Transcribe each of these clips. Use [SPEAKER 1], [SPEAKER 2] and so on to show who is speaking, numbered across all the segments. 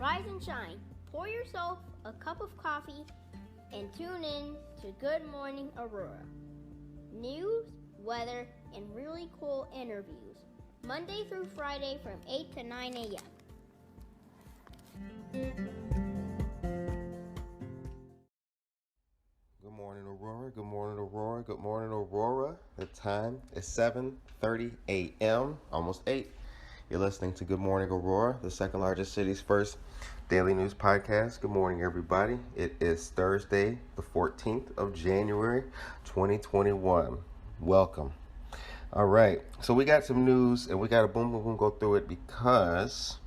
[SPEAKER 1] Rise and shine. Pour yourself a cup of coffee and tune in to Good Morning Aurora. News, weather, and really cool interviews. Monday through Friday from 8 to 9 a.m.
[SPEAKER 2] Good morning, Aurora. Good morning, Aurora. Good morning, Aurora. The time is 7:30 a.m., almost 8. You're listening to Good Morning Aurora, the second largest city's first daily news podcast. Good morning, everybody. It is Thursday, the 14th of January, 2021. Welcome. All right, so we got some news, and we got to boom, go through it because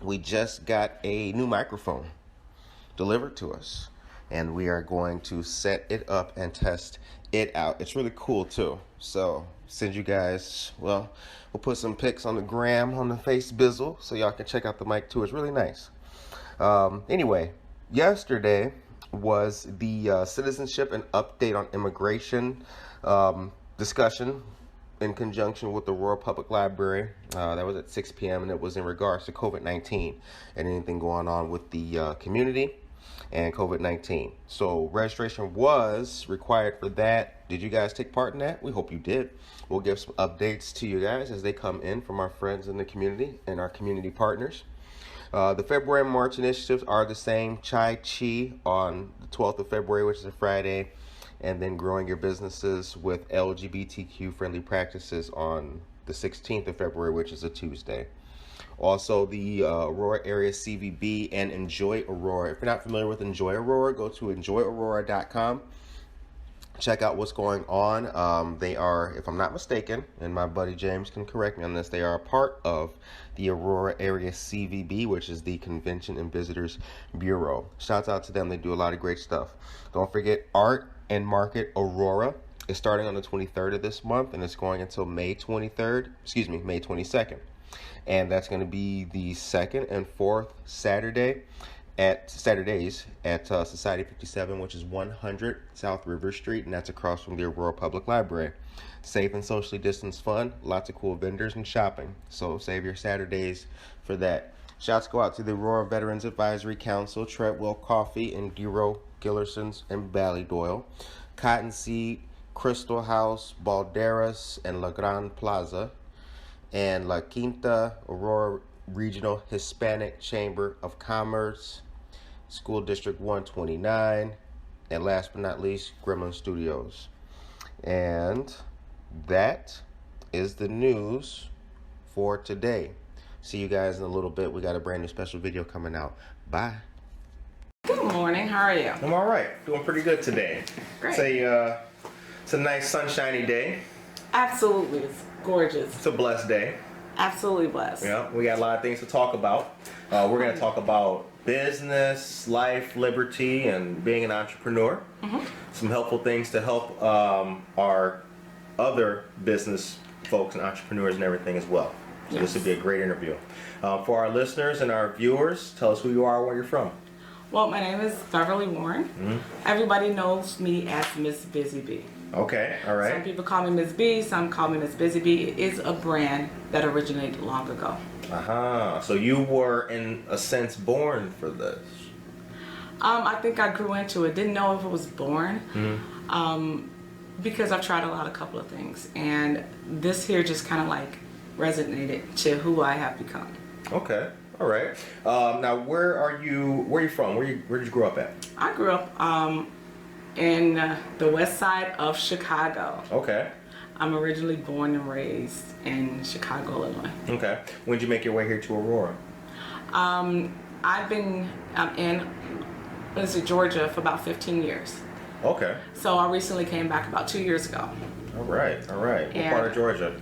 [SPEAKER 2] we just got a new microphone delivered to us, and we are going to set it up and test it out. It's really cool, too. So send you guys, we'll put some pics on the gram, on the face bizzle, so y'all can check out the mic, too. It's really nice. Anyway, yesterday was the citizenship and update on immigration discussion in conjunction with the Aurora Public Library. That was at 6 p.m. and it was in regards to COVID-19 and anything going on with the community and COVID-19. So registration was required for that. Did you guys take part in that? We hope you did. We'll give some updates to you guys as they come in from our friends in the community and our community partners. The February and March initiatives are the same. Chai Chi on the 12th of February, which is a Friday, and then growing your businesses with LGBTQ friendly practices on the 16th of February, which is a Tuesday. Also, the Aurora area CVB and Enjoy Aurora. If you're not familiar with Enjoy Aurora, go to enjoyaurora.com. Check out what's going on. They are, if I'm not mistaken, and my buddy James can correct me on this, they are a part of the Aurora area CVB, which is the Convention and Visitors Bureau. Shouts out to them. They do a lot of great stuff. Don't forget Art and Market Aurora is starting on the 23rd of this month, and it's going until May 22nd. And that's going to be the second and fourth Saturdays at Society 57, which is 100 South River Street, and that's across from the Aurora Public Library. Safe and socially distanced fun, lots of cool vendors and shopping. So save your Saturdays for that. Shouts go out to the Aurora Veterans Advisory Council, Treadwell Coffee, and Giro Gillersons and Ballydoyle, Cottonseed, Crystal House, Balderas, and La Gran Plaza, and La Quinta Aurora Regional Hispanic Chamber of Commerce, School District 129, and last but not least, Gremlin Studios. And that is the news for today. See you guys in a little bit. We got a brand new special video coming out. Bye.
[SPEAKER 3] Good morning. How are you?
[SPEAKER 2] I'm all right. Doing pretty good today.
[SPEAKER 3] Great.
[SPEAKER 2] It's a nice sunshiny day.
[SPEAKER 3] Absolutely. It's gorgeous.
[SPEAKER 2] It's a blessed day.
[SPEAKER 3] Absolutely blessed.
[SPEAKER 2] Yeah, we got a lot of things to talk about. We're going to talk about business, life, liberty, and being an entrepreneur. Mm-hmm. Some helpful things to help our other business folks and entrepreneurs and everything as well. So This would be a great interview. For our listeners and our viewers, tell us who you are and where you're from.
[SPEAKER 3] Well, my name is Beverly Warren. Mm-hmm. Everybody knows me as Miss Busy Bee.
[SPEAKER 2] Okay, all right.
[SPEAKER 3] Some people call me Miss B, some call me Miss Busy Bee. It is a brand that originated long ago.
[SPEAKER 2] So you were, in a sense, born for this.
[SPEAKER 3] I think I grew into it. Didn't know if it was born. Mm-hmm. Because I've tried a couple of things. And this here just kind of like resonated to who I have become. Okay.
[SPEAKER 2] All right. Now, where are you from? Where did you grow up at?
[SPEAKER 3] I grew up in the west side of Chicago.
[SPEAKER 2] Okay.
[SPEAKER 3] I'm originally born and raised in Chicago, Illinois.
[SPEAKER 2] Okay. When did you make your way here to Aurora?
[SPEAKER 3] I've been in Georgia for about 15 years.
[SPEAKER 2] Okay.
[SPEAKER 3] So I recently came back about 2 years ago.
[SPEAKER 2] All right. What part of Georgia?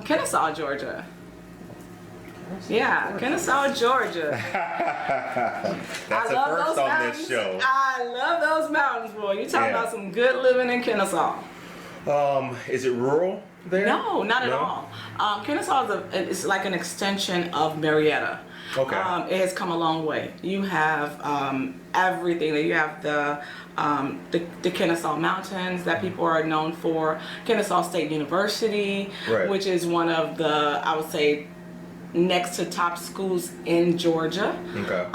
[SPEAKER 3] Kennesaw, Georgia. Yeah, Kennesaw, Georgia.
[SPEAKER 2] That's a first on this show.
[SPEAKER 3] I love those mountains, boy. You talking about some good living in Kennesaw.
[SPEAKER 2] Is it rural there?
[SPEAKER 3] No, not at all. Kennesaw is like an extension of Marietta.
[SPEAKER 2] Okay.
[SPEAKER 3] It has come a long way. You have everything. You have the Kennesaw Mountains that people are known for. Kennesaw State University, right, which is one of the, I would say, next to top schools in Georgia,
[SPEAKER 2] Okay.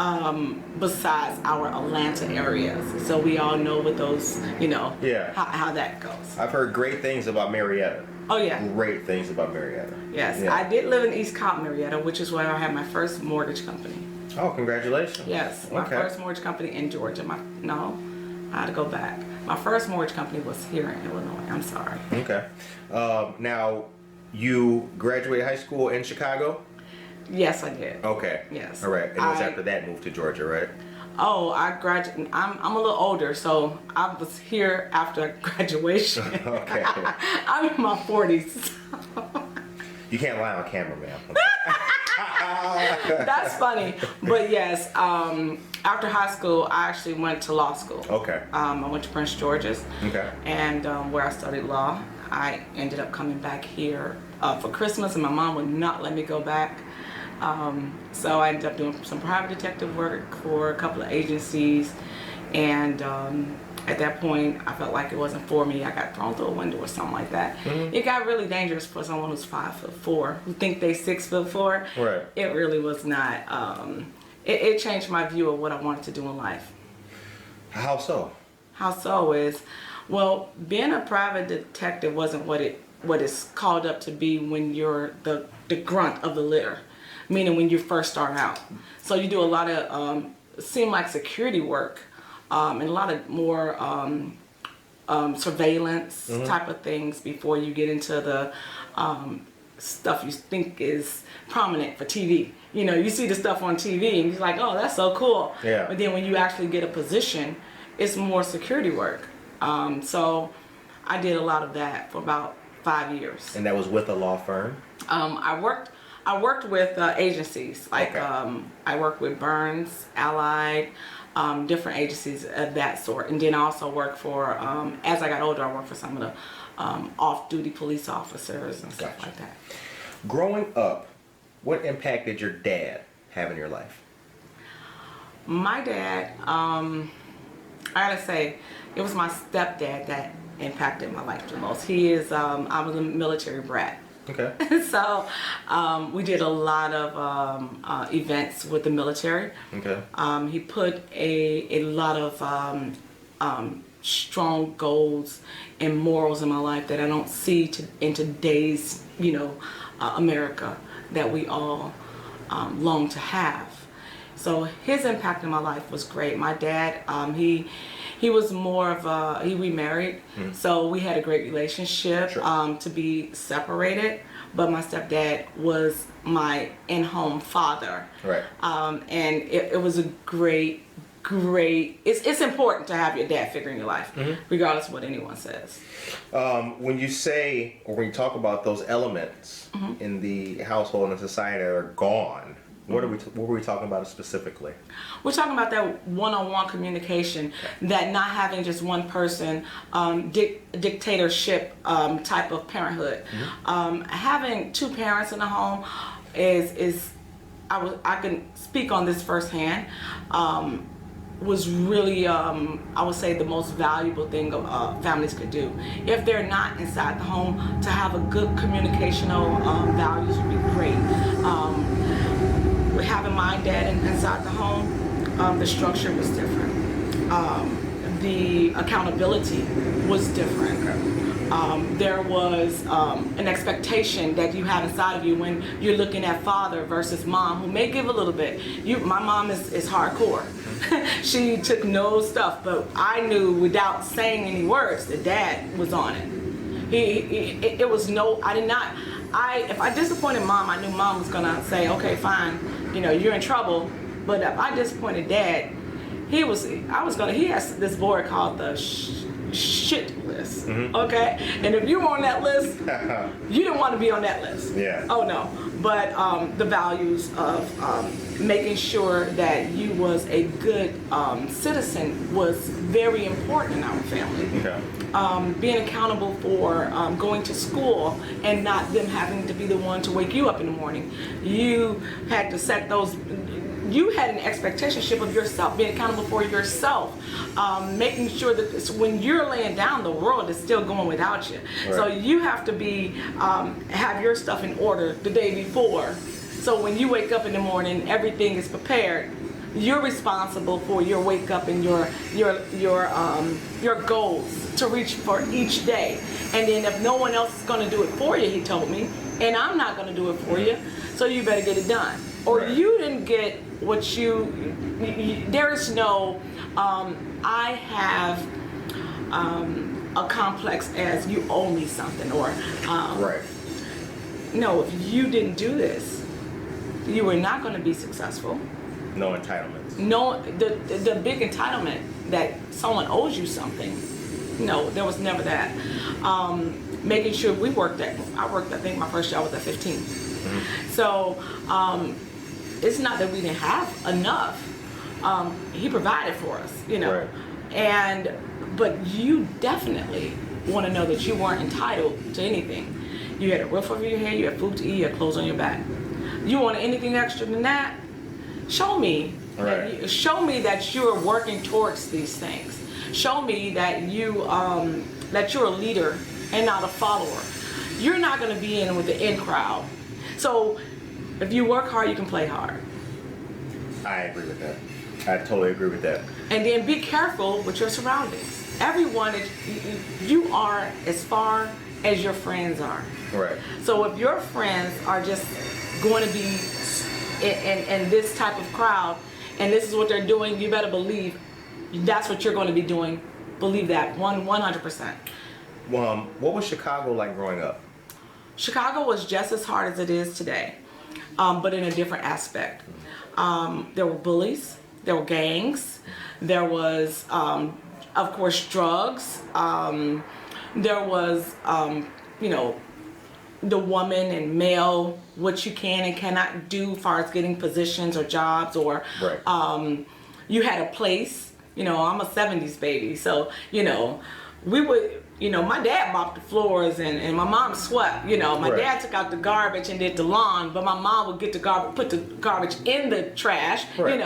[SPEAKER 3] besides our Atlanta areas. So we all know what those,
[SPEAKER 2] Yeah.
[SPEAKER 3] how that goes.
[SPEAKER 2] I've heard great things about Marietta.
[SPEAKER 3] Oh yeah.
[SPEAKER 2] Great things about Marietta.
[SPEAKER 3] Yes,
[SPEAKER 2] Yeah.
[SPEAKER 3] I did live in East Compton, Marietta, which is where I had my first mortgage company.
[SPEAKER 2] Oh, congratulations.
[SPEAKER 3] Yes, my
[SPEAKER 2] Okay.
[SPEAKER 3] first mortgage company in Georgia. I had to go back. My first mortgage company was here in Illinois. I'm sorry.
[SPEAKER 2] Okay. Now, you graduated high school in Chicago?
[SPEAKER 3] Yes, I did.
[SPEAKER 2] Okay.
[SPEAKER 3] Yes.
[SPEAKER 2] All right. And it was after that moved to Georgia, right?
[SPEAKER 3] Oh, I graduated. I'm a little older, so I was here after graduation.
[SPEAKER 2] Okay.
[SPEAKER 3] I'm in my 40s.
[SPEAKER 2] You can't lie on camera, man.
[SPEAKER 3] That's funny. But yes, after high school, I actually went to law school.
[SPEAKER 2] Okay.
[SPEAKER 3] I went to Prince George's.
[SPEAKER 2] Okay.
[SPEAKER 3] And where I studied law. I ended up coming back here for Christmas, and my mom would not let me go back. So I ended up doing some private detective work for a couple of agencies, and at that point I felt like it wasn't for me. I got thrown through a window or something like that. Mm-hmm. It got really dangerous for someone who's 5'4", who think they 6'4".
[SPEAKER 2] Right.
[SPEAKER 3] It really was not. It changed my view of what I wanted to do in life.
[SPEAKER 2] How so?
[SPEAKER 3] How so is, well, being a private detective wasn't what it's called up to be when you're the grunt of the litter. Meaning when you first start out. So you do a lot of, seem like security work, and a lot of more surveillance type of things before you get into the stuff you think is prominent for TV. You see the stuff on TV and you're like, oh, that's so cool.
[SPEAKER 2] Yeah.
[SPEAKER 3] But then when you actually get a position, it's more security work. So I did a lot of that for about 5 years.
[SPEAKER 2] And that was with a law firm?
[SPEAKER 3] I worked with agencies, like
[SPEAKER 2] Okay.
[SPEAKER 3] I worked with Burns, Allied, different agencies of that sort. And then I also worked for, as I got older, I worked for some of the off-duty police officers and stuff
[SPEAKER 2] Gotcha.
[SPEAKER 3] like that.
[SPEAKER 2] Growing up, what impact did your dad have in your life?
[SPEAKER 3] My dad, I gotta say, it was my stepdad that impacted my life the most. I was a military brat.
[SPEAKER 2] Okay.
[SPEAKER 3] So we did a lot of events with the military.
[SPEAKER 2] Okay.
[SPEAKER 3] He put a lot of strong goals and morals in my life that I don't see in today's, America that we all long to have. So his impact in my life was great. My dad, he was more of he remarried, so we had a great relationship.
[SPEAKER 2] Sure.
[SPEAKER 3] To be separated, but my stepdad was my in-home father.
[SPEAKER 2] Right.
[SPEAKER 3] And it was a great. It's important to have your dad figure in your life, regardless of what anyone says.
[SPEAKER 2] When you say, or when you talk about those elements in the household and society that are gone, what were we talking about specifically?
[SPEAKER 3] We're talking about that one-on-one communication, that not having just one person, dictatorship type of parenthood. Having two parents in the home is I can speak on this firsthand. Was really, I would say, the most valuable thing families could do. If they're not inside the home, to have a good communicational values would be great. Having my dad inside the home, the structure was different. The accountability was different. There was an expectation that you have inside of you when you're looking at father versus mom, who may give a little bit. My mom is hardcore. She took no stuff, but I knew without saying any words that dad was on it. It was no, I did not, if I disappointed mom, I knew mom was gonna say, okay, fine, you're in trouble. But if I disappointed dad, he has this board called the shit list, okay? And if you were on that list, you didn't want to be on that list.
[SPEAKER 2] Yeah.
[SPEAKER 3] Oh no. But the values of making sure that you was a good citizen was very important in our family.
[SPEAKER 2] Okay.
[SPEAKER 3] Being accountable for going to school and not them having to be the one to wake you up in the morning. You had to set those. You had an expectation of yourself, being accountable for yourself, making sure that when you're laying down, the world is still going without you. Right. So you have to be have your stuff in order the day before, So when you wake up in the morning, everything is prepared. You're responsible for your wake up and your goals to reach for each day. And then if no one else is going to do it for you, he told me, and I'm not going to do it for you, so you better get it done. Or
[SPEAKER 2] Right.
[SPEAKER 3] you didn't get what you there is no, I have a complex as you owe me something, or
[SPEAKER 2] Right.
[SPEAKER 3] no, if you didn't do this, you were not going to be successful.
[SPEAKER 2] No entitlements.
[SPEAKER 3] No, the big entitlement that someone owes you something. No, there was never that. Making sure I worked, I think my first job was at 15. So it's not that we didn't have enough. He provided for us, you know.
[SPEAKER 2] Right.
[SPEAKER 3] But you definitely want to know that you weren't entitled to anything. You had a roof over your head, you had food to eat, you had clothes on your back. You want anything extra than that? Show me.
[SPEAKER 2] Right.
[SPEAKER 3] Show me that you're working towards these things. Show me that you're a leader and not a follower. You're not going to be in with the in crowd. So if you work hard, you can play hard.
[SPEAKER 2] I agree with that. I totally agree with that.
[SPEAKER 3] And then be careful with your surroundings. Everyone, you are as far as your friends are.
[SPEAKER 2] Right.
[SPEAKER 3] So if your friends are just going to be in this type of crowd, and this is what they're doing, you better believe that's what you're going to be doing. Believe that 100%.
[SPEAKER 2] What was Chicago like growing up?
[SPEAKER 3] Chicago was just as hard as it is today, but in a different aspect. There were bullies, there were gangs, there was, of course, drugs. There was, the woman and male, what you can and cannot do as far as getting positions or jobs, or
[SPEAKER 2] Right.
[SPEAKER 3] You had a place. I'm a 70s baby, so we would, my dad mopped the floors and my mom swept. My
[SPEAKER 2] Right.
[SPEAKER 3] dad took out the garbage and did the lawn, but my mom would get the garbage, put the garbage in the trash.
[SPEAKER 2] Right.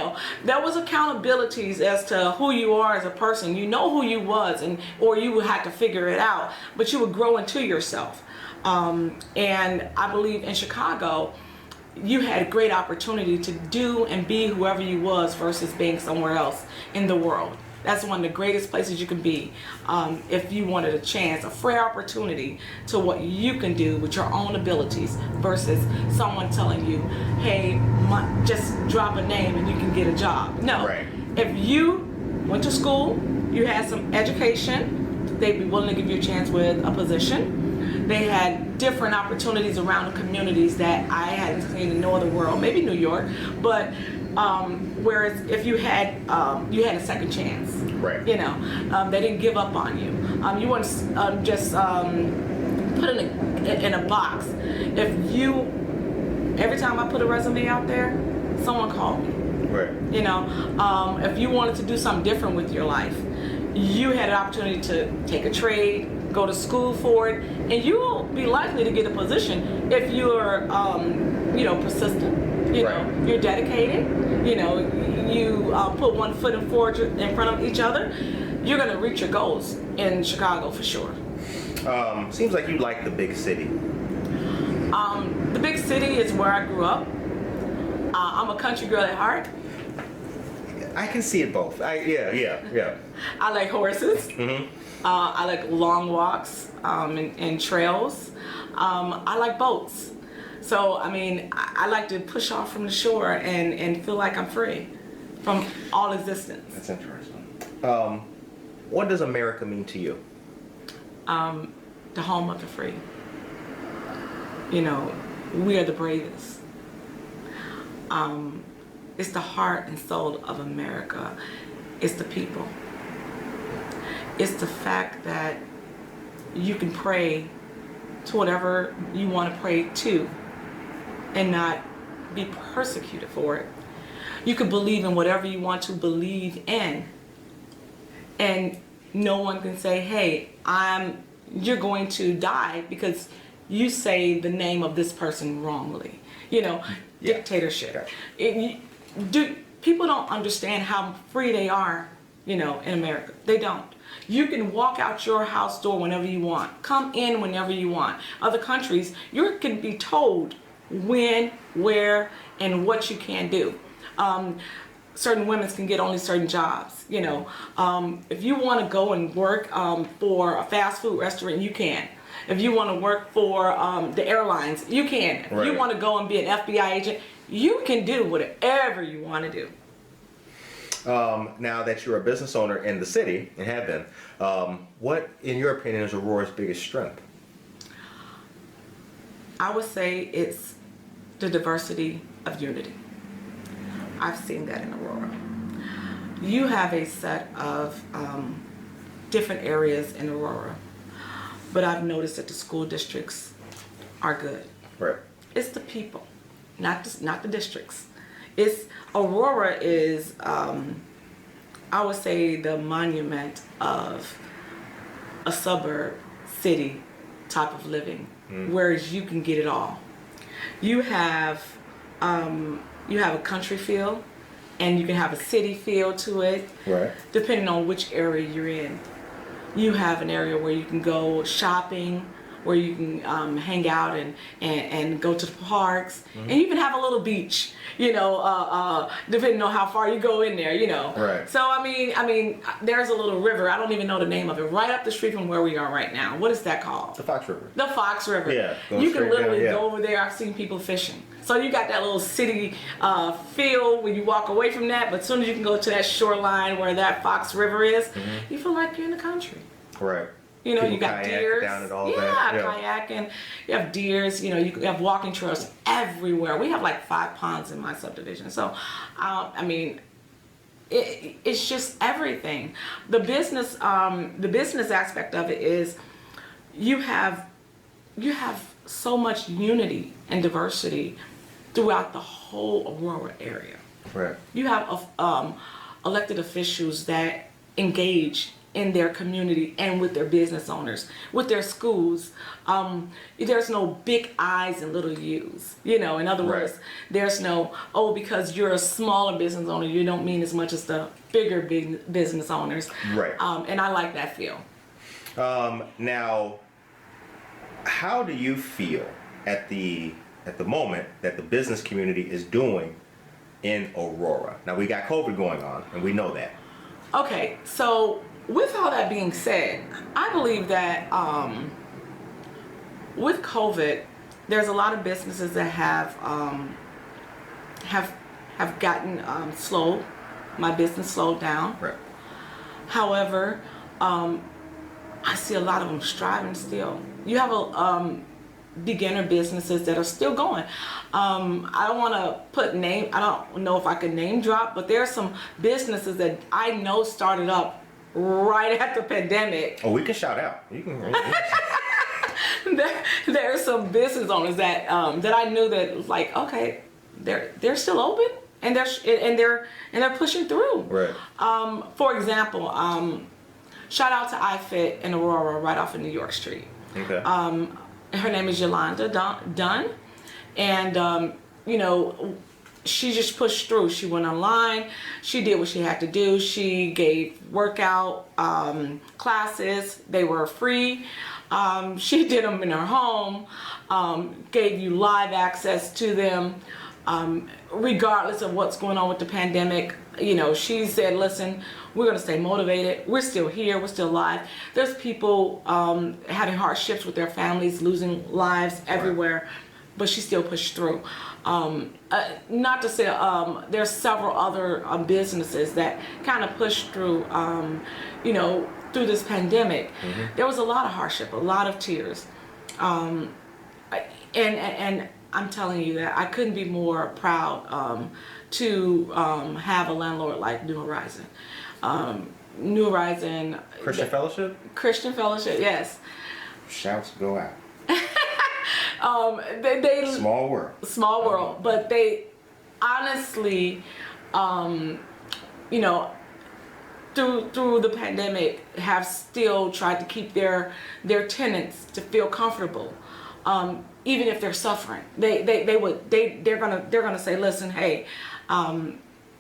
[SPEAKER 3] There was accountabilities as to who you are as a person. You know who you was, or you would have to figure it out, but you would grow into yourself. And I believe in Chicago, you had a great opportunity to do and be whoever you was versus being somewhere else in the world. That's one of the greatest places you can be if you wanted a chance, a fair opportunity to what you can do with your own abilities versus someone telling you, hey, just drop a name and you can get a job. No.
[SPEAKER 2] Right.
[SPEAKER 3] If you went to school, you had some education, they'd be willing to give you a chance with a position. They had different opportunities around the communities that I hadn't seen in no other world, maybe New York, but whereas if you had a second chance.
[SPEAKER 2] Right.
[SPEAKER 3] They didn't give up on you. You weren't just put in a box. Every time I put a resume out there, someone called me.
[SPEAKER 2] Right.
[SPEAKER 3] If you wanted to do something different with your life, you had an opportunity to take a trade, go to school for it, and you will be likely to get a position if you're, persistent.
[SPEAKER 2] Right.
[SPEAKER 3] You're dedicated. You put one foot in front of each other. You're gonna reach your goals in Chicago for sure.
[SPEAKER 2] Seems like you like the big city.
[SPEAKER 3] The big city is where I grew up. I'm a country girl at heart.
[SPEAKER 2] I can see it both. Yeah.
[SPEAKER 3] I like horses.
[SPEAKER 2] Mm-hmm.
[SPEAKER 3] I like long walks and trails. I like boats. So, I like to push off from the shore and feel like I'm free from all existence.
[SPEAKER 2] That's interesting. What does America mean to you?
[SPEAKER 3] The home of the free. We are the bravest. It's the heart and soul of America. It's the people. It's the fact that you can pray to whatever you want to pray to and not be persecuted for it. You can believe in whatever you want to believe in, and no one can say, hey, you're going to die because you say the name of this person wrongly. Dictatorship. People don't understand how free they are, in America. They don't. You can walk out your house door whenever you want. Come in whenever you want. Other countries, you can be told when, where, and what you can do. Certain women can get only certain jobs. You know, if you want to go and work for a fast food restaurant, you can. If you want to work for the airlines, you can. If you want to go and be an FBI agent, you can do whatever you want to do.
[SPEAKER 2] Now that you're a business owner in the city, and have been, what, in your opinion, is Aurora's biggest strength?
[SPEAKER 3] I would say it's the diversity of unity. I've seen that in Aurora. You have a set of different areas in Aurora, but I've noticed that the school districts are good.
[SPEAKER 2] Right.
[SPEAKER 3] It's the people, not the districts. Aurora is, I would say, the monument of a suburb, city type of living, whereas you can get it all. You have a country feel, and you can have a city feel to it,
[SPEAKER 2] right,
[SPEAKER 3] depending on which area you're in. You have an area where you can go shopping, where you can hang out and go to the parks, and you even have a little beach, you know, depending on how far you go in there, you know.
[SPEAKER 2] Right.
[SPEAKER 3] So I mean, there's a little river. I don't even know the name of it. Right up the street from where we are right now. What is that called?
[SPEAKER 2] The Fox River.
[SPEAKER 3] The Fox River.
[SPEAKER 2] Yeah.
[SPEAKER 3] You can literally go over there. I've seen people fishing. So you got that little city feel when you walk away from that, but as soon as you can go to that shoreline where that Fox River is, you feel like you're in the country.
[SPEAKER 2] Right.
[SPEAKER 3] You know,
[SPEAKER 2] people
[SPEAKER 3] you got deer.
[SPEAKER 2] down and all that.
[SPEAKER 3] Kayaking. You have deers. You know, you have walking trails everywhere. We have like 5 ponds in my subdivision. So, I mean, it's just everything. The business aspect of it is you have so much unity and diversity throughout the whole Aurora area.
[SPEAKER 2] Right.
[SPEAKER 3] You have elected officials that engage in their community and with their business owners, with their schools. There's no big I's and little U's. You know, in other words, there's no, because you're a smaller business owner, you don't mean as much as the bigger business owners.
[SPEAKER 2] Right.
[SPEAKER 3] And I like that feel.
[SPEAKER 2] Now, how do you feel at the moment that the business community is doing in Aurora? Now, we got COVID going on, and we know that.
[SPEAKER 3] Okay, so with all that being said, I believe that with COVID, there's a lot of businesses that have gotten slowed. My business slowed down.
[SPEAKER 2] Right.
[SPEAKER 3] However, I see a lot of them striving still. You have a beginner businesses that are still going. I don't want to put name. I don't know if I could name drop, but there are some businesses that I know started up right at the pandemic.
[SPEAKER 2] Oh, we can shout out. You can.
[SPEAKER 3] There are some business owners that I knew that was like, okay, they're still open and they're pushing through.
[SPEAKER 2] Right.
[SPEAKER 3] For example, shout out to iFit in Aurora, right off of New York Street.
[SPEAKER 2] Okay.
[SPEAKER 3] Her name is Yolanda Dunn, and you know, she just pushed through. She went online. She did what she had to do. She gave workout classes. They were free. She did them in her home. Gave you live access to them, regardless of what's going on with the pandemic. You know, she said, listen, we're going to stay motivated. We're still here. We're still alive. There's people having hardships with their families, losing lives everywhere, but she still pushed through. Not to say there's several other businesses that kind of pushed through, you know, through this pandemic. There was a lot of hardship, a lot of tears. And I'm telling you that I couldn't be more proud to have a landlord like New Horizon. New Horizon.
[SPEAKER 2] Christian Fellowship?
[SPEAKER 3] Christian Fellowship, yes.
[SPEAKER 2] Shouts go out.
[SPEAKER 3] They
[SPEAKER 2] Small world.
[SPEAKER 3] Small world, but they honestly, you know, through the pandemic, have still tried to keep their tenants to feel comfortable, even if they're suffering. They're gonna say, listen, hey,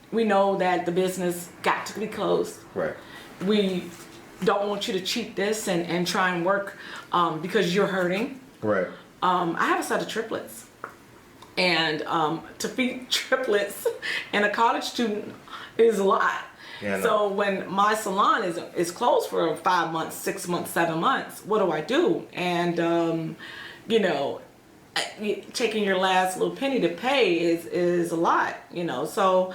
[SPEAKER 3] we know that the business got to be closed.
[SPEAKER 2] Right.
[SPEAKER 3] We don't want you to cheat this and try and work because you're hurting.
[SPEAKER 2] Right.
[SPEAKER 3] I have a set of triplets. And to feed triplets and a college student is a lot.
[SPEAKER 2] Yeah,
[SPEAKER 3] so when my salon is closed for 5 months, 6 months, 7 months, what do? And you know, taking your last little penny to pay is a lot. You know, so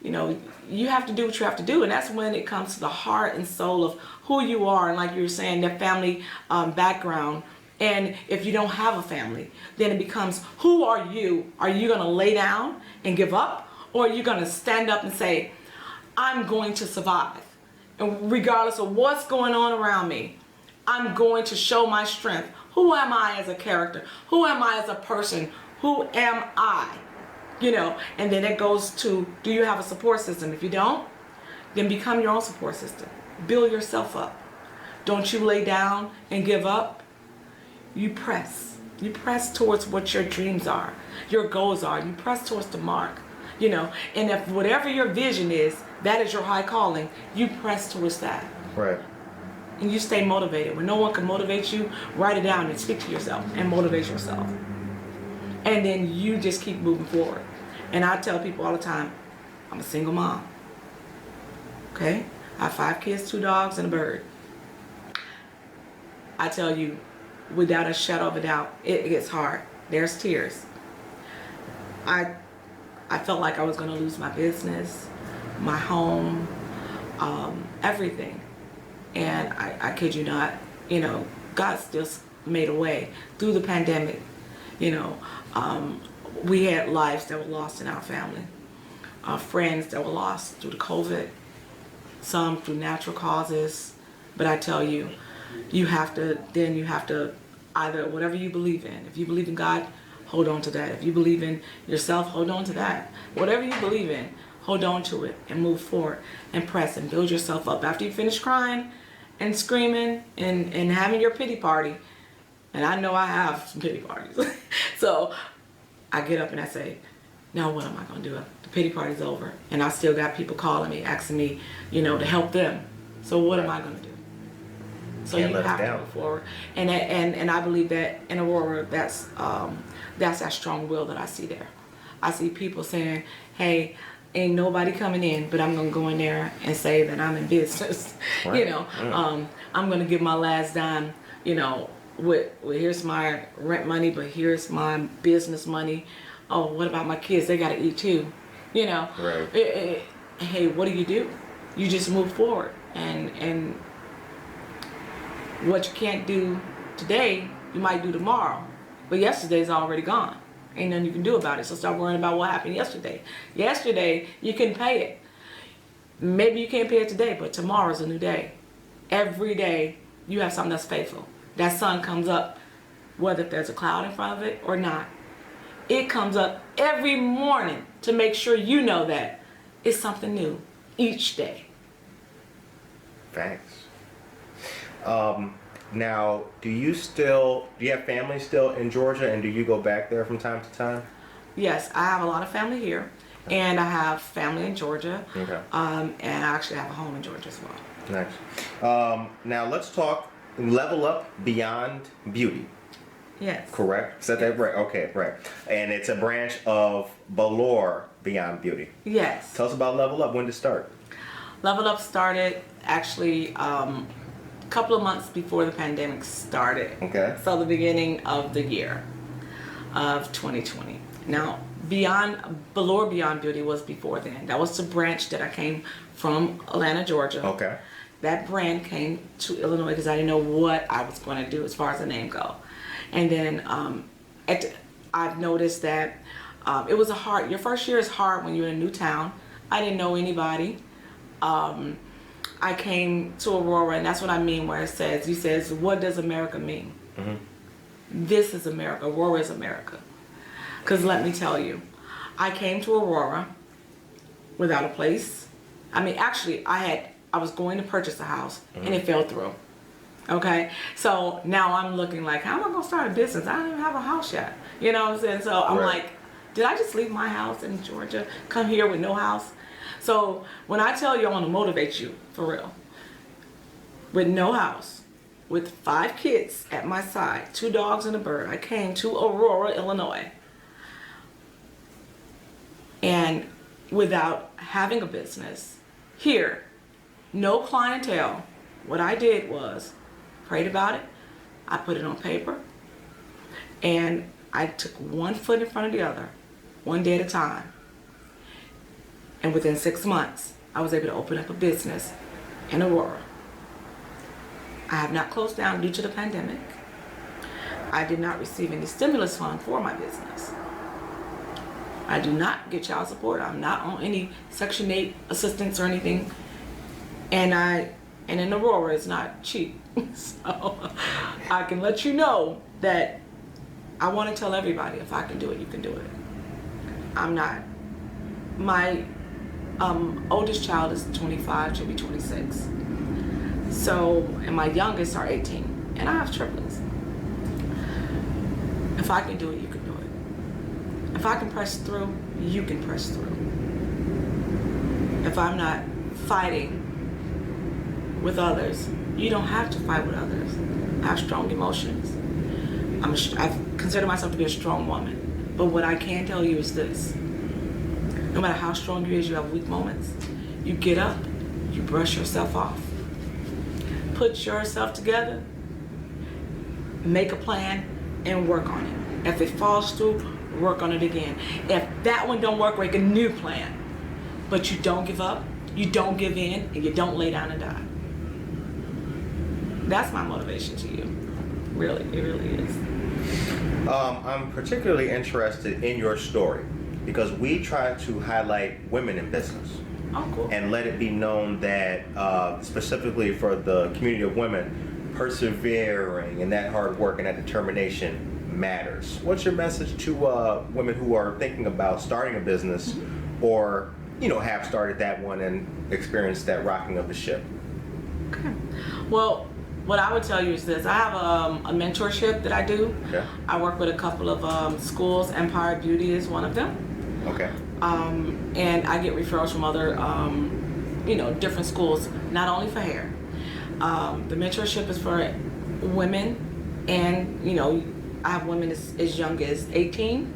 [SPEAKER 3] you know, you have to do what you have to do, and that's when it comes to the heart and soul of who you are, and like you were saying, the family background. And if you don't have a family, then it becomes, who are you? Are you going to lay down and give up? Or are you going to stand up and say, I'm going to survive? And regardless of what's going on around me, I'm going to show my strength. Who am I as a character? Who am I as a person? Who am I? You know, and then it goes to, do you have a support system? If you don't, then become your own support system. Build yourself up. Don't you lay down and give up. You press towards what your dreams are, your goals are. You press towards the mark, you know. And if whatever your vision is, that is your high calling, you press towards that.
[SPEAKER 2] Right.
[SPEAKER 3] And you stay motivated. When no one can motivate you, write it down and speak to yourself and motivate yourself. And then you just keep moving forward. And I tell people all the time, I'm a single mom. Okay? I have 5 kids, 2 dogs, and a bird. I tell you, without a shadow of a doubt, it gets hard. There's tears. I felt like I was going to lose my business, my home, everything. And I kid you not, you know, God still made a way through the pandemic. You know, we had lives that were lost in our family, friends that were lost due to COVID, some through natural causes. But I tell you, you have to either, whatever you believe in. If you believe in God, hold on to that. If you believe in yourself, hold on to that. Whatever you believe in, hold on to it and move forward and press and build yourself up. After you finish crying and screaming and having your pity party, and I know I have some pity parties, so I get up and I say, now what am I going to do? The pity party's over, and I still got people calling me, asking me, you know, to help them. So what am I going to do? So you have to move forward, and I believe that in Aurora, that's that strong will that I see there. I see people saying, "Hey, ain't nobody coming in, but I'm gonna go in there and say that I'm in business." Right. You know, I'm gonna give my last dime. You know, with here's my rent money, but here's my business money. Oh, what about my kids? They gotta eat too. You know. Right. Hey, what do? You just move forward and what you can't do today, you might do tomorrow. But yesterday's already gone. Ain't nothing you can do about it. So start worrying about what happened yesterday. Yesterday, you couldn't pay it. Maybe you can't pay it today, but tomorrow's a new day. Every day, you have something that's faithful. That sun comes up, whether there's a cloud in front of it or not. It comes up every morning to make sure you know that it's something new each day.
[SPEAKER 2] Thanks. Now, do you have family still in Georgia, and do you go back there from time to time?
[SPEAKER 3] Yes, I have a lot of family here, and I have family in Georgia. Okay. And I actually have a home in Georgia as well.
[SPEAKER 2] Nice. Now let's talk Level Up Beyond Beauty.
[SPEAKER 3] Yes.
[SPEAKER 2] Correct? Said that right? Okay, right. And it's a branch of Balour Beyond Beauty.
[SPEAKER 3] Yes.
[SPEAKER 2] Tell us about Level Up. When did it start?
[SPEAKER 3] Level Up started actually a couple of months before the pandemic started. Okay. So the beginning of the year of 2020. Now, Balour Beyond Beauty was before then. That was the branch that I came from Atlanta, Georgia. Okay. That brand came to Illinois because I didn't know what I was going to do as far as the name go. And then I've noticed that it was your first year is hard when you're in a new town. I didn't know anybody. I came to Aurora, and that's what I mean where it says, what does America mean? Mm-hmm. This is America. Aurora is America. Because let me tell you, I came to Aurora without a place. I mean, actually, I was going to purchase a house, and it fell through. Okay? So now I'm looking like, how am I going to start a business? I don't even have a house yet. You know what I'm saying? So I'm like, did I just leave my house in Georgia, come here with no house? So when I tell you I want to motivate you, for real, with no house, with 5 kids at my side, 2 dogs and a bird, I came to Aurora, Illinois. And without having a business here, no clientele, what I did was prayed about it. I put it on paper, and I took one foot in front of the other, one day at a time. And within 6 months, I was able to open up a business in Aurora. I have not closed down due to the pandemic. I did not receive any stimulus fund for my business. I do not get child support. I'm not on any Section 8 assistance or anything. And in Aurora, it's not cheap. So I can let you know that I want to tell everybody, if I can do it, you can do it. I'm not. My oldest child is 25, she'll be 26. So, and my youngest are 18, and I have triplets. If I can do it, you can do it. If I can press through, you can press through. If I'm not fighting with others, you don't have to fight with others. I have strong emotions. I consider myself to be a strong woman. But what I can tell you is this. No matter how strong you is, you have weak moments. You get up, you brush yourself off. Put yourself together, make a plan, and work on it. If it falls through, work on it again. If that one don't work, make a new plan. But you don't give up, you don't give in, and you don't lay down and die. That's my motivation to you. Really, it really is.
[SPEAKER 2] I'm particularly interested in your story because we try to highlight women in business.
[SPEAKER 3] Oh, cool.
[SPEAKER 2] And let it be known that specifically for the community of women, persevering and that hard work and that determination matters. What's your message to women who are thinking about starting a business or, have started that one and experienced that rocking of the ship?
[SPEAKER 3] Okay. Well, what I would tell you is this. I have a mentorship that I do.
[SPEAKER 2] Okay.
[SPEAKER 3] I work with a couple of schools. Empire Beauty is one of them.
[SPEAKER 2] Okay.
[SPEAKER 3] And I get referrals from other, different schools, not only for hair. The mentorship is for women, and I have women as young as 18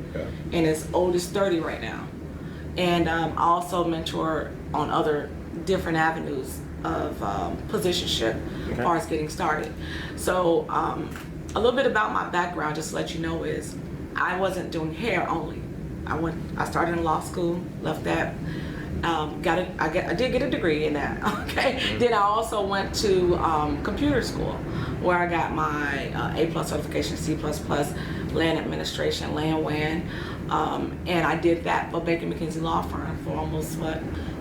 [SPEAKER 3] and as old as 30 right now. And I also mentor on other different avenues of positionship as far as getting started. So a little bit about my background, just to let you know, is I wasn't doing hair only. I started in law school, left that. I did get a degree in that. Okay. Then I also went to computer school, where I got my A+ certification, C++, land administration, land WAN, and I did that for Baker McKenzie Law Firm for almost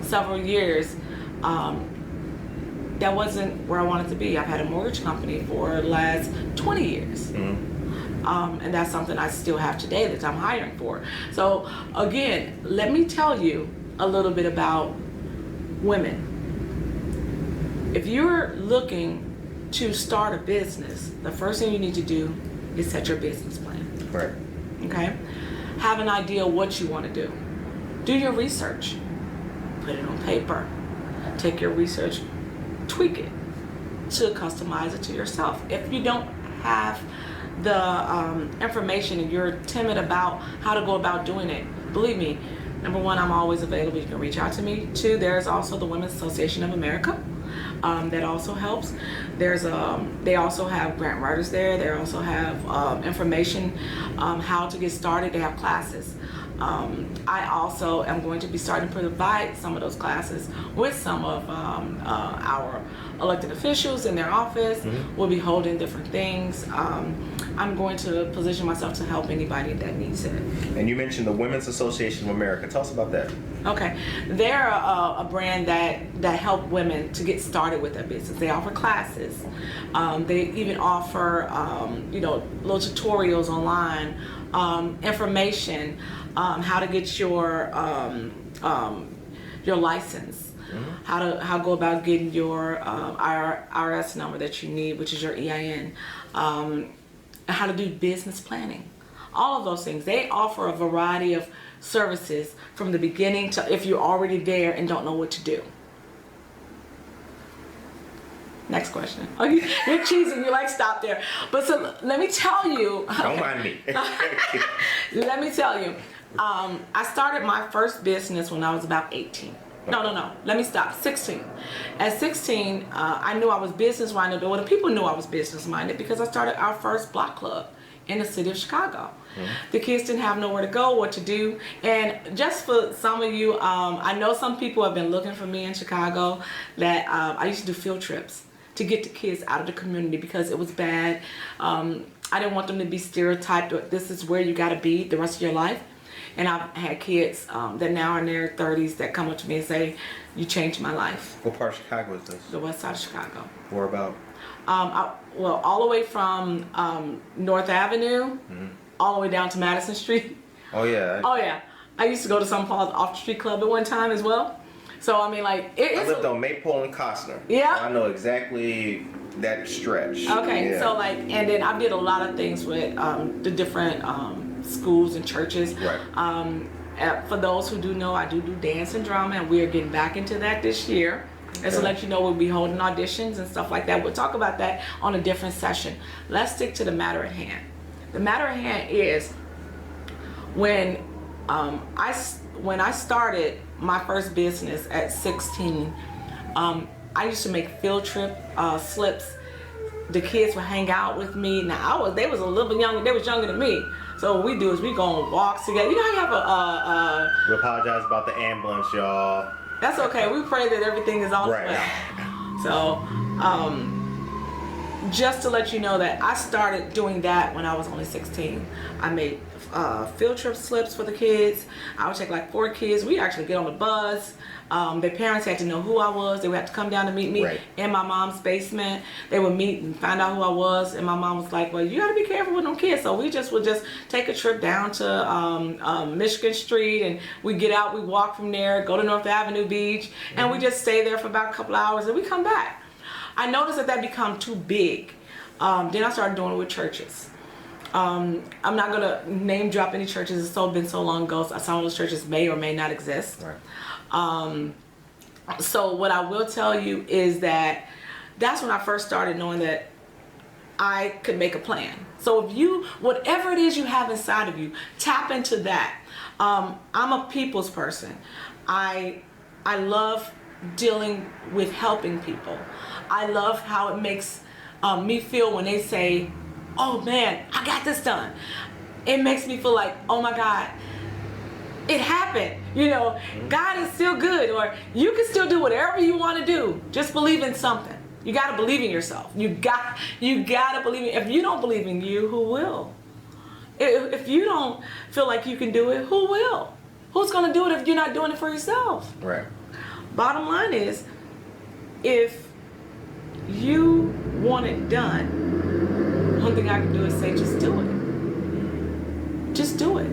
[SPEAKER 3] several years. That wasn't where I wanted to be. I've had a mortgage company for the last 20 years. And that's something I still have today that I'm hiring for. So again, let me tell you a little bit about women. If you're looking to start a business, the first thing you need to do is set your business plan.
[SPEAKER 2] Right.
[SPEAKER 3] Okay? Have an idea what you want to do. Do your research. Put it on paper. Take your research, tweak it to customize it to yourself. If you don't have the information and you're timid about how to go about doing it, believe me, number one, I'm always available. You can reach out to me. Two, there's also the Women's Association of America. That also helps. They also have grant writers there. They also have information how to get started. They have classes. I also am going to be starting to provide some of those classes with some of our elected officials in their office. We'll be holding different things. I'm going to position myself to help anybody that needs it.
[SPEAKER 2] And you mentioned the Women's Association of America. Tell us about that.
[SPEAKER 3] Okay, they're a brand that help women to get started with their business. They offer classes. They even offer little tutorials online, information, how to get your license, how go about getting your IRS number that you need, which is your EIN, how to do business planning, all of those things. They offer a variety of services from the beginning to if you're already there and don't know what to do. Next question. Oh, you're cheesing. You stop there. But so let me tell you.
[SPEAKER 2] Don't mind me.
[SPEAKER 3] Let me tell you. I started my first business when I was about 18. No. Let me stop. 16. At 16, I knew I was business minded. Well, the people knew I was business minded because I started our first block club in the city of Chicago. The kids didn't have nowhere to go, what to do. And just for some of you, I know some people have been looking for me in Chicago that I used to do field trips to get the kids out of the community because it was bad. I didn't want them to be stereotyped. This is where you got to be the rest of your life. And I've had kids that now are in their 30s that come up to me and say, you changed my life.
[SPEAKER 2] What part of Chicago is this?
[SPEAKER 3] The west side of Chicago.
[SPEAKER 2] Where about?
[SPEAKER 3] Well, all the way from North Avenue, all the way down to Madison Street.
[SPEAKER 2] Oh, yeah.
[SPEAKER 3] Oh, yeah. I used to go to something called the Off the Street Club at one time as well. So, I mean, like...
[SPEAKER 2] I lived on Maypole and Costner.
[SPEAKER 3] Yeah.
[SPEAKER 2] So I know exactly that stretch.
[SPEAKER 3] Okay,
[SPEAKER 2] yeah.
[SPEAKER 3] so, like, and then I did a lot of things with the different schools and churches.
[SPEAKER 2] Right.
[SPEAKER 3] For those who do know, I do dance and drama, and we are getting back into that this year. And to let you know, we'll be holding auditions and stuff like that. We'll talk about that on a different session. Let's stick to the matter at hand. The matter at hand is when I started my first business at 16, I used to make field trip slips. The kids would hang out with me. Now they was a little bit younger. They was younger than me. So what we do is we go on walks together. You know how you have
[SPEAKER 2] We apologize about the ambulance, y'all.
[SPEAKER 3] That's okay. We pray that everything is all well. So, just to let you know that I started doing that when I was only 16. I made field trip slips for the kids. I would take like 4 kids. We actually get on the bus. Their parents had to know who I was. They would have to come down to meet me in my mom's basement. They would meet and find out who I was. And my mom was like, well, you got to be careful with them kids. So we would just take a trip down to Michigan Street, and we get out, we walk from there, go to North Avenue Beach, and we just stay there for about a couple hours, and we come back. I noticed that become too big. Then I started doing it with churches. I'm not going to name drop any churches. It's been so long ago. So some of those churches may or may not exist. Right. So what I will tell you is that that's when I first started knowing that I could make a plan. So if you, whatever it is you have inside of you, tap into that. I'm a people's person. I love dealing with helping people. I love how it makes me feel when they say, oh man, I got this done. It makes me feel like, oh my God, it happened. You know, God is still good, or you can still do whatever you want to do. Just believe in something. You got to believe in yourself. You got to believe in. If you don't believe in you, who will? If you don't feel like you can do it, who will? Who's going to do it if you're not doing it for yourself?
[SPEAKER 2] Right.
[SPEAKER 3] Bottom line is, if you want it done, one thing I can do is say, just do it. Just do it.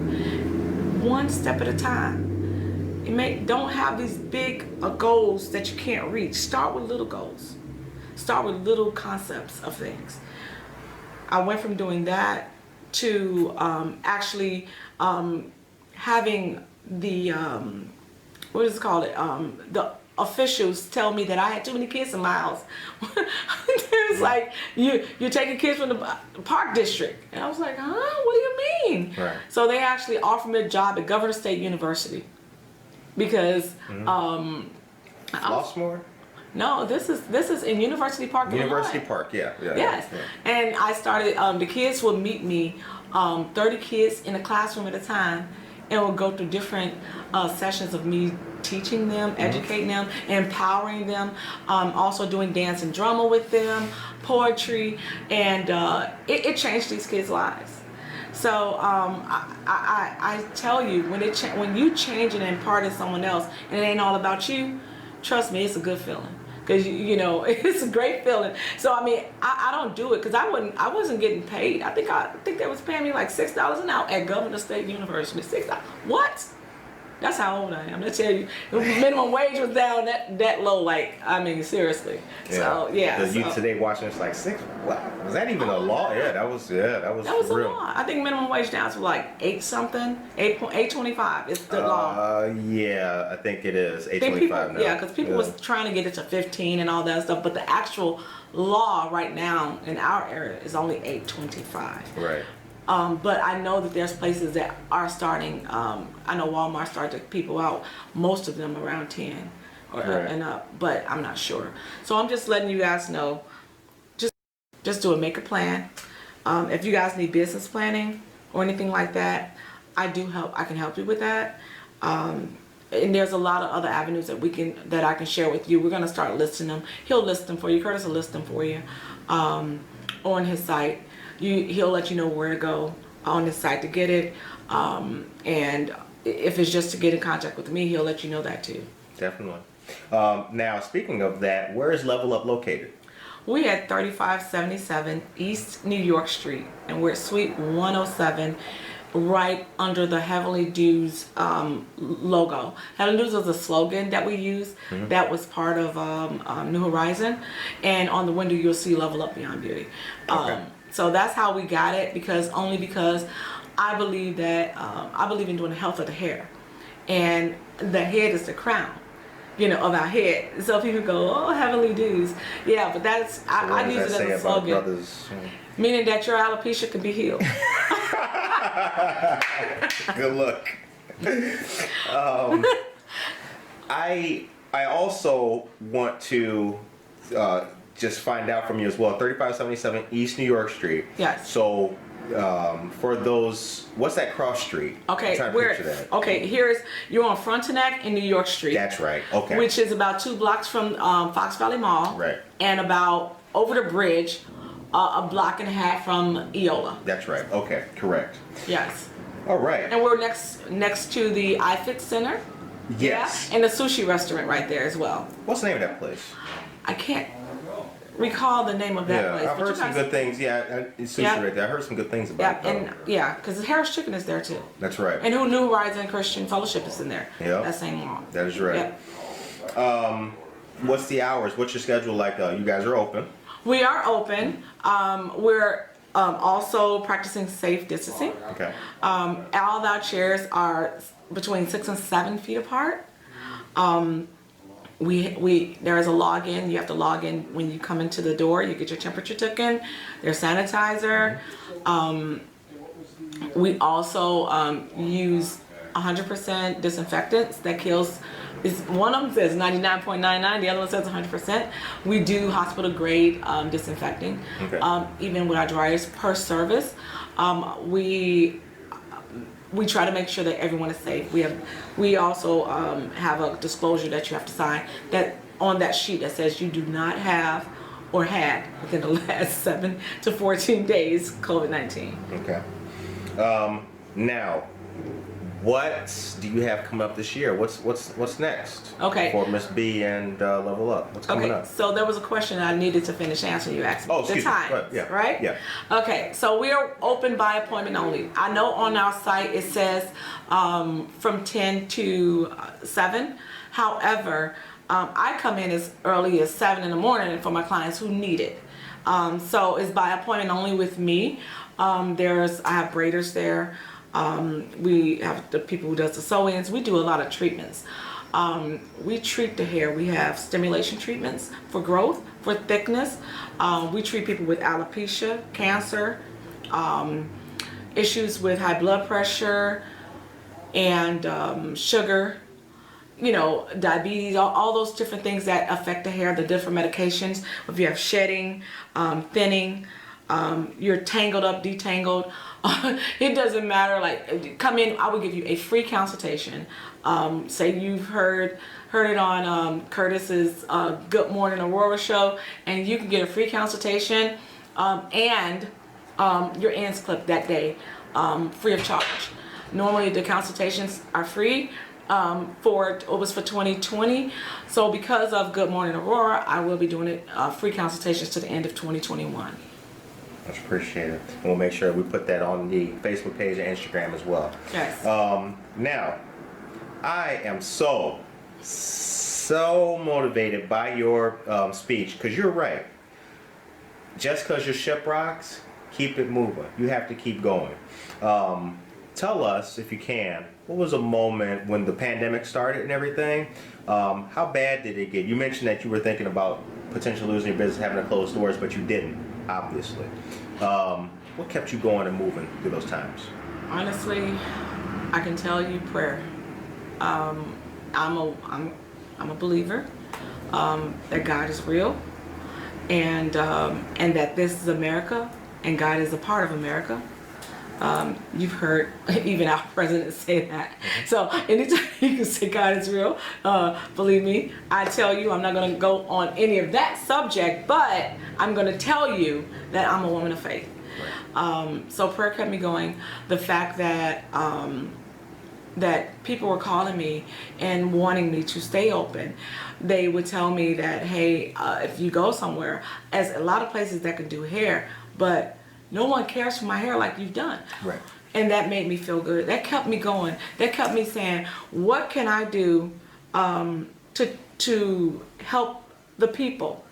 [SPEAKER 3] One step at a time. Don't have these big goals that you can't reach. Start with little goals. Start with little concepts of things. I went from doing that to actually having the what is it called? The officials tell me that I had too many kids in my house. It was like, you're taking kids from the park district. And I was like, huh? What do you mean? Right. So they actually offered me a job at Governor State University because
[SPEAKER 2] Flossmoor?
[SPEAKER 3] No, this is in University Park.
[SPEAKER 2] University Park, yeah.
[SPEAKER 3] Yes. Yeah. And I started, the kids would meet me, 30 kids in a classroom at a time, and would go through different sessions of me teaching them, educating them, empowering them, also doing dance and drama with them, poetry, and it changed these kids' lives. So I tell you, when you change and impart in someone else, and it ain't all about you, trust me, it's a good feeling. Because you know, it's a great feeling. So I mean, I don't do it because I wasn't getting paid. I think they was paying me like $6 an hour at Governor State University. $6. What? That's how old I am. I tell you, the minimum wage was down that low. Like, I mean, seriously. Yeah. So yeah.
[SPEAKER 2] The youth today watching it's like $6. Wow, was that even a law? Yeah, that was real.
[SPEAKER 3] A law. I think minimum wage down to like 8 something, 8.25. It's the law.
[SPEAKER 2] Yeah, I think it is 8.25 now.
[SPEAKER 3] Yeah, because people was trying to get it to 15 and all that stuff, but the actual law right now in our area is only 8.25.
[SPEAKER 2] Right.
[SPEAKER 3] But I know that there's places that are starting. I know Walmart started to people out, most of them around 10 or and up, but I'm not sure. So I'm just letting you guys know, just do it, make a plan. If you guys need business planning or anything like that, I can help you with that. And there's a lot of other avenues that I can share with you. We're gonna start listing them. He'll list them for you. Curtis will list them for you on his site. He'll let you know where to go on his site to get it. And if it's just to get in contact with me, he'll let you know that too.
[SPEAKER 2] Definitely. Now, speaking of that, where is Level Up located?
[SPEAKER 3] We at 3577 East New York Street, and we're at Suite 107, right under the Heavenly Dews logo. Heavenly Dews was a slogan that we used. That was part of New Horizon, and on the window you'll see Level Up Beyond Beauty. So that's how we got it, because I believe that I believe in doing the health of the hair, and the head is the crown, of our head. So people go, oh, Heavenly Dews. Yeah, but that's, I use it as a slogan. Meaning that your alopecia can be healed.
[SPEAKER 2] Good luck. I also want to just find out from you as well. 3577 East New York Street.
[SPEAKER 3] Yes.
[SPEAKER 2] So for those, what's that cross street?
[SPEAKER 3] Okay, you're on Frontenac and New York Street.
[SPEAKER 2] That's right. Okay.
[SPEAKER 3] Which is about 2 blocks from Fox Valley Mall.
[SPEAKER 2] Right.
[SPEAKER 3] And about over the bridge, a block and a half from Eola.
[SPEAKER 2] That's right. Okay, correct.
[SPEAKER 3] Yes.
[SPEAKER 2] All right.
[SPEAKER 3] And we're next to the iFit Center.
[SPEAKER 2] Yes.
[SPEAKER 3] Yeah? And the sushi restaurant right there as well.
[SPEAKER 2] What's the name of that place?
[SPEAKER 3] I can't recall the name of that place.
[SPEAKER 2] I've heard some good things. Yeah, it's sushi right there. I heard some good things about it.
[SPEAKER 3] Because Harris Chicken is there too.
[SPEAKER 2] That's right.
[SPEAKER 3] And New Horizon Christian Fellowship is in there.
[SPEAKER 2] Yeah.
[SPEAKER 3] That same mall.
[SPEAKER 2] That is right.
[SPEAKER 3] Yep.
[SPEAKER 2] What's the hours? What's your schedule like? You guys are open.
[SPEAKER 3] We are open. We're also practicing safe distancing.
[SPEAKER 2] Okay.
[SPEAKER 3] All of our chairs are between 6 and 7 feet apart. There is a login. You have to log in when you come into the door. You get your temperature taken. There's sanitizer. We also use 100% disinfectants that kills. One of them says 99.99. The other one says 100%. We do hospital grade disinfecting. Okay. Even with our dryers per service. We try to make sure that everyone is safe. We also have a disclosure that you have to sign that on that sheet that says you do not have or had within the last 7 to 14 days COVID-19.
[SPEAKER 2] Okay. Now, what do you have coming up this year? What's next?
[SPEAKER 3] Okay.
[SPEAKER 2] For Miss B and Level Up. What's coming up?
[SPEAKER 3] So there was a question I needed to finish answering. You asked me.
[SPEAKER 2] Oh, excuse
[SPEAKER 3] the time,
[SPEAKER 2] me. Yeah.
[SPEAKER 3] Right?
[SPEAKER 2] Yeah.
[SPEAKER 3] Okay. So we are open by appointment only. I know on our site it says from 10 to 7. However, I come in as early as 7 in the morning for my clients who need it. So it's by appointment only with me. I have braiders there. We have the people who does the sew-ins. We do a lot of treatments. We treat the hair. We have stimulation treatments for growth, for thickness. We treat people with alopecia, cancer, issues with high blood pressure, and sugar, diabetes, all those different things that affect the hair, the different medications. If you have shedding, thinning, you're tangled up, detangled, it doesn't matter. Like, come in, I will give you a free consultation. Say you've heard it on Curtis's Good Morning Aurora show, and you can get a free consultation and your ends clipped that day, free of charge. Normally the consultations are free. It was for 2020. So because of Good Morning Aurora, I will be doing it free consultations to the end of 2021.
[SPEAKER 2] Much appreciated. And we'll make sure we put that on the Facebook page and Instagram as well.
[SPEAKER 3] Yes.
[SPEAKER 2] Now, I am so motivated by your speech, because you're right. Just because your ship rocks, keep it moving. You have to keep going. Tell us, if you can, what was a moment when the pandemic started and everything? How bad did it get? You mentioned that you were thinking about potentially losing your business, having to close doors, but you didn't, obviously.
[SPEAKER 4] What kept you going and moving through those times?
[SPEAKER 3] Honestly, I can tell you prayer. I'm a believer that God is real, and that this is America, and God is a part of America. You've heard even our president say that. So anytime you can say God is real, believe me, I tell you, I'm not going to go on any of that subject, but I'm going to tell you that I'm a woman of faith. So prayer kept me going. The fact that that people were calling me and wanting me to stay open. They would tell me that, hey, if you go somewhere, as a lot of places that can do hair, but no one cares for my hair like you've done.
[SPEAKER 4] Right.
[SPEAKER 3] And that made me feel good. That kept me going. That kept me saying, what can I do to help the people?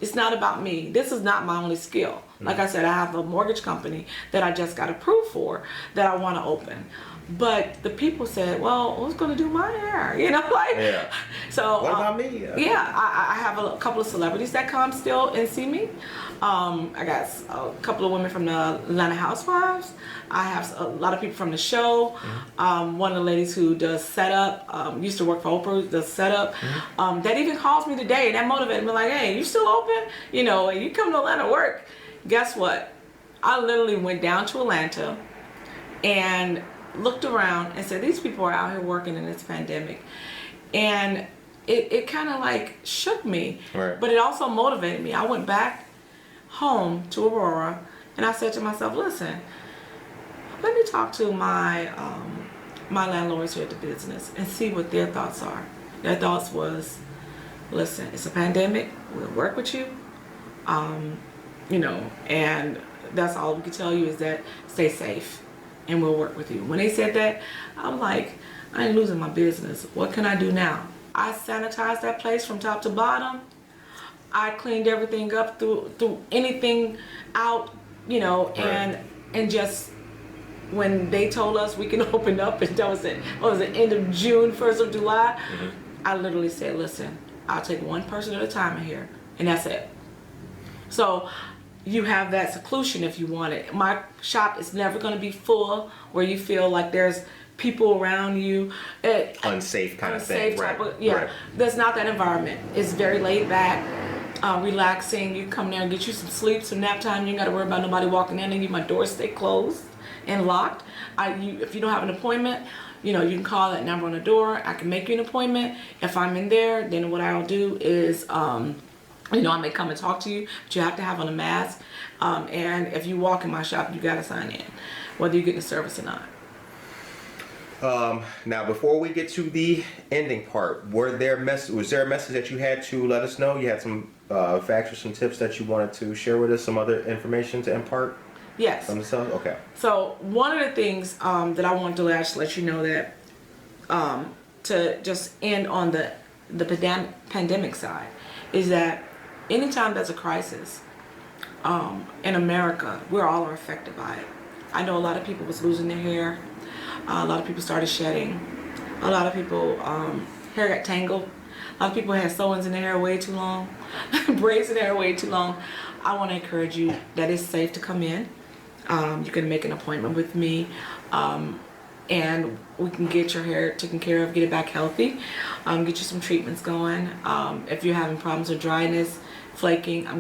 [SPEAKER 3] It's not about me. This is not my only skill. Like I said, I have a mortgage company that I just got approved for that I want to open. But the people said, well, who's going to do my hair? You know, like,
[SPEAKER 4] Yeah.
[SPEAKER 3] So
[SPEAKER 4] what about me?
[SPEAKER 3] Yeah, I have a couple of celebrities that come still and see me. I got a couple of women from the Atlanta Housewives. I have a lot of people from the show. One of the ladies who does setup, used to work for Oprah, does setup. That even calls me today, and that motivated me, like, hey, you still open? You know, you come to Atlanta to work. Guess what? I literally went down to Atlanta and looked around and said, these people are out here working in this pandemic. And it kind of like shook me,
[SPEAKER 4] Right.
[SPEAKER 3] but it also motivated me. I went back home to Aurora and I said to myself, listen, let me talk to my my landlords here at the business and see what their thoughts are. Their thoughts was, listen, it's a pandemic, we'll work with you, you know, and that's all we can tell you is that stay safe and we'll work with you. When they said that, I'm like, I ain't losing my business. What can I do now? I sanitized that place from top to bottom. I cleaned everything up, threw anything out, you know,
[SPEAKER 4] Right.
[SPEAKER 3] and just when they told us we can open up, and that was it, what was it, end of June, 1st of July, I literally said, listen, I'll take one person at a time in here, and that's it. So you have that seclusion if you want it. My shop is never going to be full where you feel like there's people around you.
[SPEAKER 4] Unsafe kind of thing.
[SPEAKER 3] Type
[SPEAKER 4] Right.
[SPEAKER 3] of, yeah,
[SPEAKER 4] Right.
[SPEAKER 3] that's not that environment. It's very laid back, relaxing. You come there and get you some sleep, some nap time. You ain't got to worry about nobody walking in and you. My doors stay closed and locked. If you don't have an appointment, you know, you can call that number on the door. I can make you an appointment. If I'm in there, then what I'll do is, you know, I may come and talk to you, but you have to have on a mask. And if you walk in my shop, you got to sign in, whether you get the service or not.
[SPEAKER 4] Now, before we get to the ending part, was there a message that you had to let us know? You had some facts or some tips that you wanted to share with us, some other information to impart?
[SPEAKER 3] Yes.
[SPEAKER 4] From the cell? Okay.
[SPEAKER 3] So one of the things that I wanted to let you know that to just end on the pandemic side is that anytime there's a crisis in America, we're all affected by it. I know a lot of people was losing their hair. A lot of people started shedding. A lot of people hair got tangled. A lot of people had sew-ins in their hair way too long, braids in their hair way too long. I want to encourage you that it's safe to come in. You can make an appointment with me, and we can get your hair taken care of, get it back healthy, get you some treatments going. If you're having problems with dryness, flaking, I'll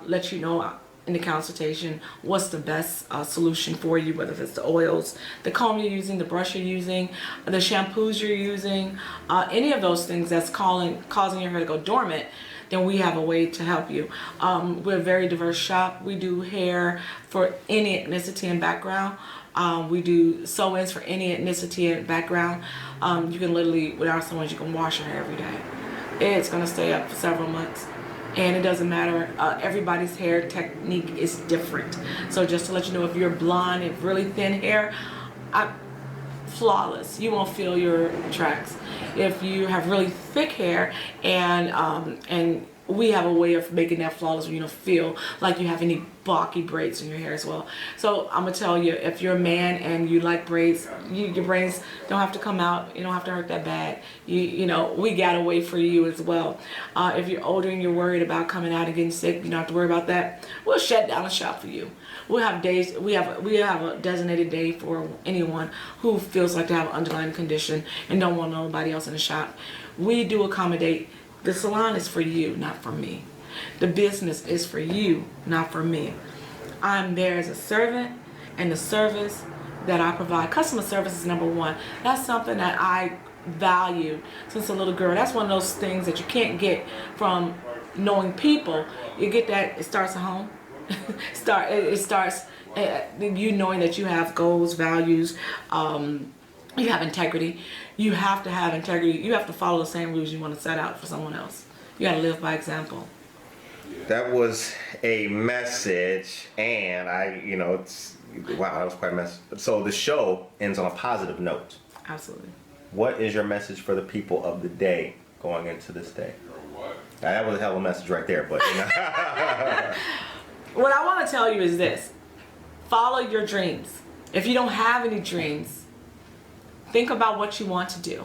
[SPEAKER 3] let you know in the consultation what's the best solution for you, whether it's the oils, the comb you're using, the brush you're using, the shampoos you're using, any of those things that's causing your hair to go dormant, then we have a way to help you. We're a very diverse shop. We do hair for any ethnicity and background. We do sew-ins for any ethnicity and background. You can literally, with our sew-ins, you can wash your hair every day. It's gonna stay up for several months. And it doesn't matter, everybody's hair technique is different. So just to let you know, if you're blonde and really thin hair, flawless. You won't feel your tracks. If you have really thick hair and we have a way of making that flawless when you don't feel like you have any bulky braids in your hair as well. So I'm gonna tell you, if you're a man and you like braids, your braids don't have to come out. You don't have to hurt that bad. You know, we got a way for you as well. If you're older and you're worried about coming out and getting sick, you don't have to worry about that. We'll shut down the shop for you. We'll have days. We have a designated day for anyone who feels like they have an underlying condition and don't want nobody else in the shop. We do accommodate. The salon is for you, not for me. The business is for you, not for me. I'm there as a servant, and the service that I provide, customer service is number one. That's something that I value since a little girl. That's one of those things that you can't get from knowing people. You get that, it starts at home. It starts you knowing that you have goals, values, you have integrity. You have to have integrity. You have to follow the same rules you want to set out for someone else. You got to live by example.
[SPEAKER 4] That was a message, and wow, that was quite a message. So the show ends on a positive note.
[SPEAKER 3] Absolutely.
[SPEAKER 4] What is your message for the people of the day going into this day? That was a hell of a message right there, but
[SPEAKER 3] What I want to tell you is this. Follow your dreams. If you don't have any dreams, think about what you want to do.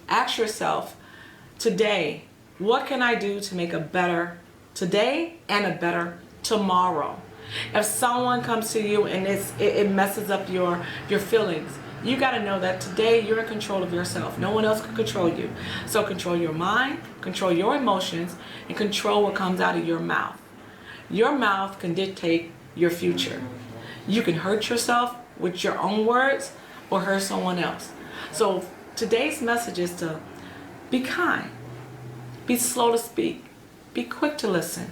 [SPEAKER 3] Ask yourself, today, what can I do to make a better today and a better tomorrow? If someone comes to you and it messes up your feelings, you got to know that today you're in control of yourself. No one else can control you. So control your mind, control your emotions, and control what comes out of your mouth. Your mouth can dictate your future. You can hurt yourself with your own words or hurt someone else. So today's message is to be kind, be slow to speak, be quick to listen,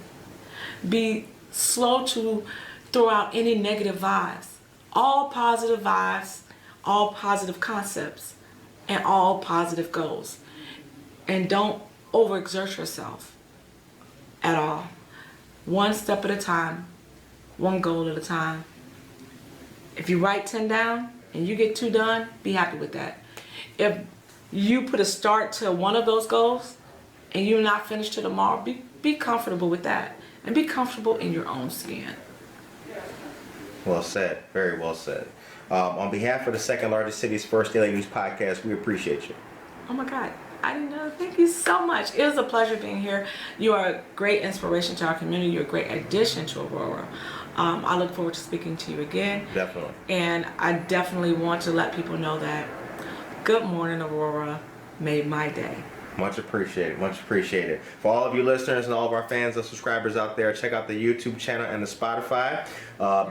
[SPEAKER 3] be slow to throw out any negative vibes. All positive vibes, all positive concepts, and all positive goals. And don't overexert yourself at all. One step at a time, one goal at a time. If you write 10 down and you get 2 done, be happy with that. If you put a start to one of those goals and you're not finished till tomorrow, be comfortable with that. And be comfortable in your own skin.
[SPEAKER 4] Well said. Very well said. On behalf of the second largest city's first daily news podcast, we appreciate you.
[SPEAKER 3] Oh my God. I didn't know. Thank you so much. It was a pleasure being here. You are a great inspiration to our community. You're a great addition to Aurora. I look forward to speaking to you again.
[SPEAKER 4] Definitely.
[SPEAKER 3] And I definitely want to let people know that Good Morning Aurora made my day.
[SPEAKER 4] Much appreciated. Much appreciated. For all of you listeners and all of our fans and subscribers out there, check out the YouTube channel and the Spotify.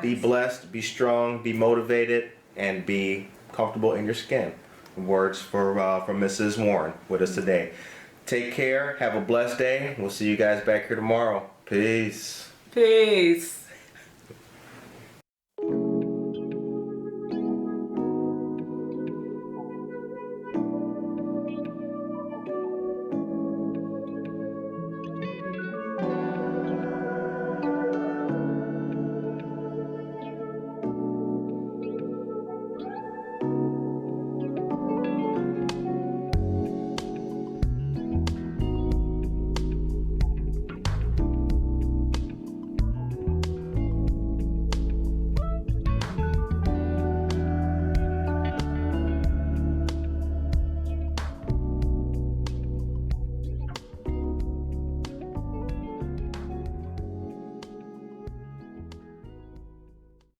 [SPEAKER 4] Be blessed, be strong, be motivated, and be comfortable in your skin. Words from Mrs. Warren with us today. Take care. Have a blessed day. We'll see you guys back here tomorrow. Peace.
[SPEAKER 3] Peace.